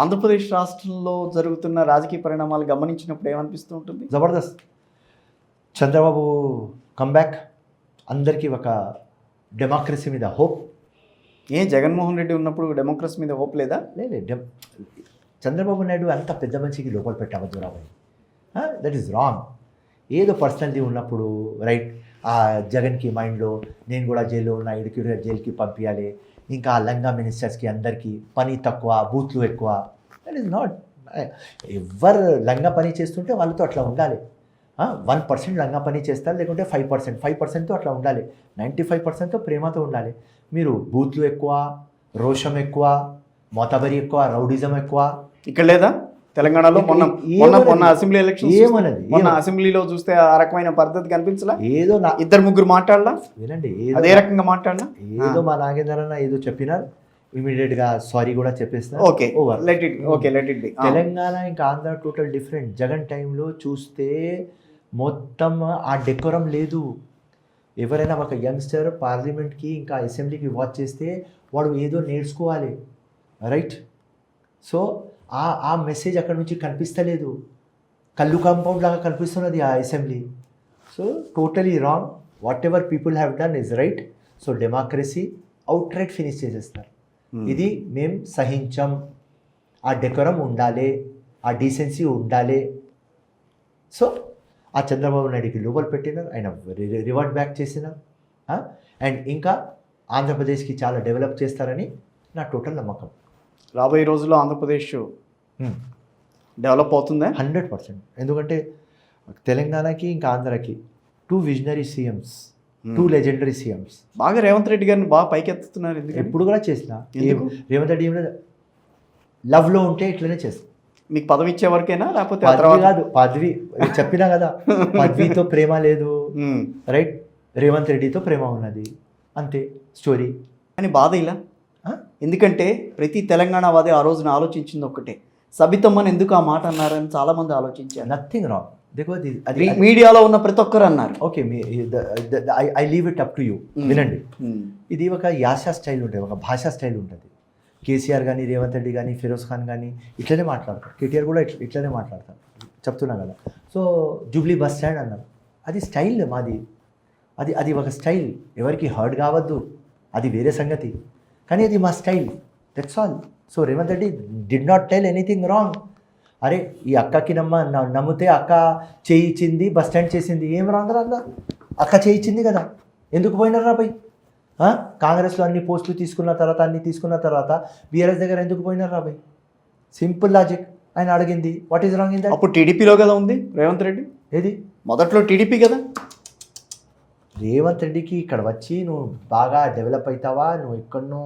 ఆంధ్రప్రదేశ్ రాష్ట్రంలో జరుగుతున్న రాజకీయ పరిణామాలు గమనించినప్పుడు ఏమనిపిస్తూ ఉంటుంది? జబర్దస్త్. చంద్రబాబు కంబ్యాక్, అందరికీ ఒక డెమోక్రసీ మీద హోప్. జగన్మోహన్ రెడ్డి ఉన్నప్పుడు డెమోక్రసీ మీద హోప్ లేదా? లేదు, చంద్రబాబు నాయుడు అంత పెద్ద మనిషికి లోపల పెట్టవద్దు రాబోయే. That is wrong. ఏదో పర్సనల్ది ఉన్నప్పుడు రైట్, ఆ జగన్కి మైండ్లో నేను కూడా జైల్లో ఉన్న, ఇడికి జైలుకి పంపించాలి, ఇంకా ఆ లంగా మినిస్టర్స్కి అందరికీ పని తక్కువ, బూత్లు ఎక్కువ. That is not. ఎవరు లంగా పని చేస్తుంటే వాళ్ళతో అట్లా ఉండాలి. 1% లంగా పని చేస్తారు, లేకుంటే 5%తో అట్లా ఉండాలి. 95%తో ప్రేమతో ఉండాలి. మీరు బూత్లు ఎక్కువ, రోషం ఎక్కువ, మోతబరి ఎక్కువ, రౌడిజం ఎక్కువ. ఇక్కడ లేదా తెలంగాణలో? మొన్న అసెంబ్లీ ఎలక్షన్ ఏమన్నది? మొన్న అసెంబ్లీలో చూస్తే ఆ రకమైన పద్ధతి కనిపించలా? ఏదో ఇద్దరు ముగ్గురు మాట్లాడలా? వినండి, అదే రకంగా మాట్లాడలా? ఏదో మా నాగేంద్ర అన్న ఏదో చెప్పినారు, ఇమీడియట్గా సారీ కూడా చెప్పేస్తున్నారు. Okay, let it be. Telangana ఇంకా ఆంధ్ర టోటల్ డిఫరెంట్. జగన్ టైంలో చూస్తే మొత్తం ఆ డెకోరం లేదు. ఎవరైనా ఒక యంగ్స్టర్ పార్లమెంట్కి ఇంకా అసెంబ్లీకి వాచ్ చేస్తే వాడు ఏదో నేర్చుకోవాలి, రైట్? సో ఆ మెసేజ్ అక్కడ నుంచి కనిపిస్తలేదు. కళ్ళు కాంపౌండ్ లాగా కనిపిస్తున్నది ఆ assembly. So totally wrong. What ever people have done is right. So democracy out right finish చేసేస్తారు. ఇది మేము సహించం. ఆ డెకోరం ఉండాలి, ఆ డీసెన్సీ ఉండాలి. సో ఆ చంద్రబాబు నాయుడికి లోపల పెట్టినారు, ఆయన రివర్ట్ బ్యాక్ చేసినారు. అండ్ ఇంకా ఆంధ్రప్రదేశ్కి చాలా డెవలప్ చేస్తారని నా టోటల్ నమ్మకం. రాబోయే రోజుల్లో ఆంధ్రప్రదేశ్ డెవలప్ అవుతుందా? 100%. ఎందుకంటే తెలంగాణకి ఇంకా ఆంధ్రాకి 2 విజనరీ సీఎంస్, 2 లెజెండరీ సీఎంస్. బాగా రేవంత్ రెడ్డి గారిని బాగా పైకెత్తుతున్నారు. ఎప్పుడు కూడా చేసిన రేవంత్ రెడ్డి లవ్లో ఉంటే ఇట్లనే చేస్తాను. మీకు పదవి ఇచ్చే వరకేనా, లేకపోతే కాదు? పదవి చెప్పినా కదా, పదవితో ప్రేమ లేదు, రైట్? రేవంత్ రెడ్డితో ప్రేమ ఉన్నది, అంతే స్టోరీ. అని బాధ ఇలా, ఎందుకంటే ప్రతి తెలంగాణ వాది ఆ రోజున ఆలోచించింది ఒక్కటే, సబితమ్మని ఎందుకు ఆ మాట అన్నారని చాలా మంది ఆలోచించారు. Nothing wrong. బికాజ్ మీడియాలో ఉన్న ప్రతి ఒక్కరు అన్నారు. Okay, I leave it up to you. వినండి, ఇది ఒక యాస స్టైల్ ఉంటుంది, ఒక భాషా స్టైల్ ఉంటుంది. కేసీఆర్ కానీ, రేవంత్ రెడ్డి కానీ, ఫిరోజ్ ఖాన్ కానీ ఇట్లనే మాట్లాడతారు. కేటీఆర్ కూడా ఇట్లనే మాట్లాడతారు, చెప్తున్నా కదా. సో జూబ్లీ బస్ స్టాండ్ అన్నారు, అది స్టైల్ మాది. అది ఒక స్టైల్, ఎవరికి హర్ట్ కావద్దు, అది వేరే సంగతి, కానీ అది మా style, that's all. So Revanth Reddy did not tell anything wrong. అరే ఈ అక్కకి నమ్మితే అక్క చేయించింది, బస్ స్టాండ్ చేసింది, ఏం రాంగ్ రాదా? అక్క చేయించింది కదా, ఎందుకు పోయినారు రా పోయి? కాంగ్రెస్లో అన్ని పోస్టులు తీసుకున్న తర్వాత బీఆర్ఎస్ దగ్గర ఎందుకు పోయినారు రా పోయి? Simple logic. ఆయన అడిగింది, what is wrong in that? అప్పుడు టీడీపీలో కదా ఉంది రేవంత్ రెడ్డి. ఏది మొదట్లో టీడీపీ కదా. రేవంత్ రెడ్డికి ఇక్కడ వచ్చి నువ్వు బాగా డెవలప్ అవుతావా, నువ్వు ఎక్కడనో